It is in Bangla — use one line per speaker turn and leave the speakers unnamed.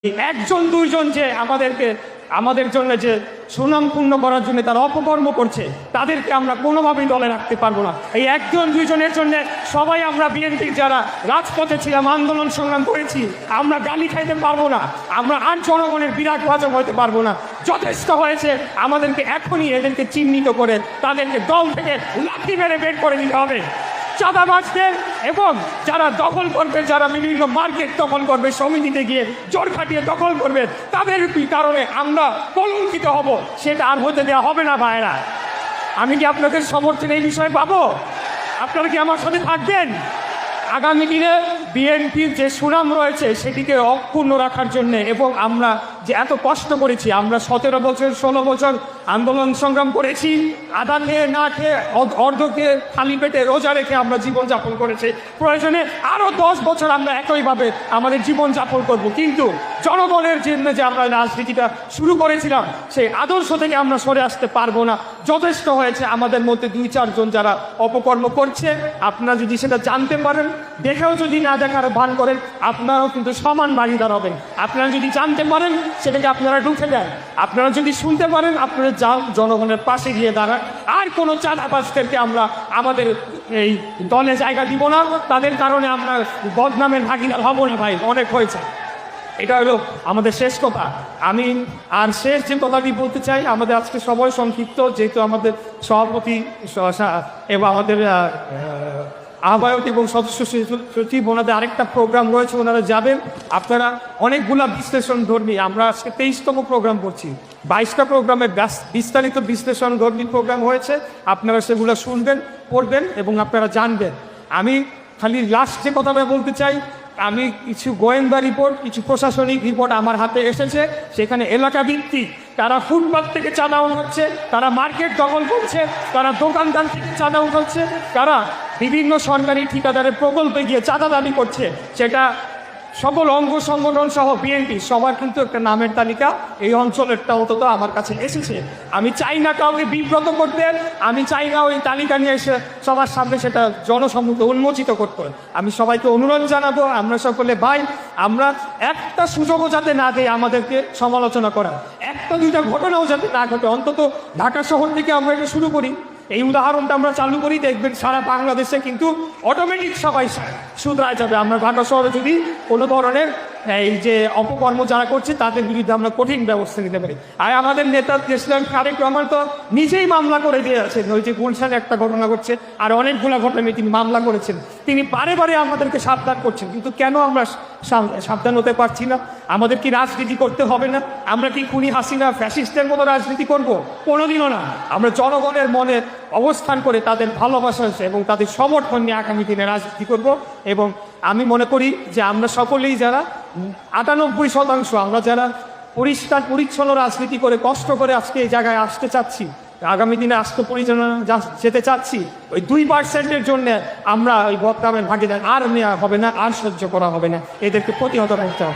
একজন দুইজন যে আমাদের জন্য যে সুনামপূর্ণ করার জন্য তারা অপকর্ম করছে, তাদেরকে আমরা কোনোভাবেই দলে রাখতে পারবো না। এই একজন দুইজনের জন্য সবাই আমরা বিএনপির যারা রাজপথে ছিলাম, আন্দোলন সংগ্রাম করেছি, আমরা গালি খাইতে পারবো না, আমরা আর জনগণের বিরাট বাচক হতে পারবো না। যথেষ্ট হয়েছে, আমাদেরকে এখনই এদেরকে চিহ্নিত করে তাদেরকে দল থেকে লাঠি মেরে বের করে দিতে হবে। চাঁদাবাজদের এবং যারা দখল করবে, যারা বিভিন্ন মার্কেট দখল করবে, সমিতিতে গিয়ে জোর খাটিয়ে দখল করবে, তাদের কারণে আমরা কলঙ্কিত হব, সেটা আর হতে দেওয়া হবে না। ভাইরা, আমি কি আপনাদের সমর্থন এই বিষয়ে পাবো? আপনারা কি আমার সাথে থাকবেন? আগামী দিনে বিএনপির যে সুনাম রয়েছে সেটিকে অক্ষুণ্ণ রাখার জন্যে, এবং আমরা যে এত কষ্ট করেছি, আমরা 17 বছর 16 বছর আন্দোলন সংগ্রাম করেছি, আদান খেয়ে না খেয়ে অর্ধকে খালি পেটে রোজা রেখে আমরা জীবনযাপন করেছি। প্রয়োজনে আরও 10 বছর আমরা একইভাবে আমাদের জীবনযাপন করব, কিন্তু জনগণের জন্য যে আমরা রাজনীতিটা শুরু করেছিলাম সেই আদর্শ থেকে আমরা সরে আসতে পারবো না। যথেষ্ট হয়েছে। আমাদের মধ্যে 2-4 জন যারা অপকর্ম করছে, আপনারা যদি সেটা জানতে পারেন, দেখেও যদি না দেখার ভান করেন, আপনারাও কিন্তু সমান ভাগিদার হবেন। আপনারা যদি জানতে পারেন, সেটাকে আপনারা ঢুকে দেন। আপনারা যদি শুনতে পারেন, আপনারা যান, জনগণের পাশে গিয়ে দাঁড়ান। আর কোনো চাঁদাবাজদেরকে আমরা আমাদের এই দলে জায়গা দিব না, তাদের কারণে আমরা বদনামের ভাগিদার হব না। ভাই, অনেক হয়েছে। এটা হলো আমাদের শেষ কথা। আমি আর শেষ যে কথাটি বলতে চাই, আমাদের আজকে সময় সংক্ষিপ্ত, যেহেতু আমাদের সভাপতি এবং আমাদের আহ্বায়ক এবং সদস্য সচিব ওনাদের আরেকটা প্রোগ্রাম রয়েছে, ওনারা যাবেন। আপনারা অনেকগুলা বিশ্লেষণ ধর্মী, আমরা আজকে 23তম প্রোগ্রাম করছি, 22টা প্রোগ্রামে বিস্তারিত বিশ্লেষণ ধর্মী প্রোগ্রাম হয়েছে। আপনারা সেগুলো শুনবেন, পড়বেন এবং আপনারা জানবেন। আমি খালি লাস্ট যে কথাটা বলতে চাই, আমি কিছু গোয়েন্দা রিপোর্ট, কিছু প্রশাসনিক রিপোর্ট আমার হাতে এসেছে, সেখানে এলাকা ভিত্তিক তারা ফুটপাত থেকে চাঁদা উঠাচ্ছে, তারা মার্কেট দখল করছে, তারা দোকানদার থেকে চাঁদা উঠাচ্ছে, তারা বিভিন্ন সরকারি ঠিকাদারের প্রকল্পে গিয়ে চাঁদা দাবি করছে। সেটা সকল অঙ্গ সংগঠন সহ বিএনপি সবার কিন্তু একটা নামের তালিকা এই অঞ্চলেরটা অন্তত আমার কাছে এসেছে। আমি চাই না কাউকে বিব্রত করতে, আমি চাই না ওই তালিকা নিয়ে এসে সবার সামনে সেটা জনসম্মুখে উন্মোচিত করতে। আমি সবাইকে অনুরোধ জানাবো, আমরা সকলে ভাই, আমরা একটা সুযোগও যাতে না দেয় আমাদেরকে সমালোচনা করার, একটা দুইটা ঘটনাও যাতে না ঘটে। অন্তত ঢাকা শহর থেকে আমরা এটা শুরু করি, এই উদাহরণটা আমরা চালু করি, দেখবেন সারা বাংলাদেশে কিন্তু অটোমেটিক সবাই শুধরায় যাবে। আমরা ঢাকা শহরে যদি কোনো ধরনের এই যে অপকর্ম যারা করছে তাদের বিরুদ্ধে আমরা কঠিন ব্যবস্থা নিতে পারি। আর আমাদের নেতা প্রেসিডেন্ট তারেক রহমান তো নিজেই মামলা করে দিয়েছেন, ওই যে গুলশানে একটা ঘটনা ঘটছে, আর অনেকগুলো ঘটনায় তিনি মামলা করেছেন। তিনি বারে বারে আমাদেরকে সাবধান করছেন, কিন্তু কেন আমরা সাবধান হতে পারছি না? আমাদের কি রাজনীতি করতে হবে না? আমরা কি খুনি হাসিনা ফ্যাসিস্টের মতো রাজনীতি করব? কোনোদিনও না। আমরা জনগণের মনে অবস্থান করে তাদের ভালোবাসা এবং তাদের সমর্থন নিয়ে আগামী দিনে রাজনীতি করব। এবং আমি মনে করি যে আমরা সকলেই যারা 98% আমরা যারা পরিষ্কার পরিচ্ছন্ন রাজনীতি করে কষ্ট করে আজকে এই জায়গায় আসতে চাচ্ছি, আগামী দিনে আসতে পরিচালনা যেতে চাচ্ছি, ওই 2%-এর জন্য আমরা ওই বদনামের ভাগিদার আর নেওয়া হবে না, আর সহ্য করা হবে না। এদেরকে প্রতিহত রাখতে হবে।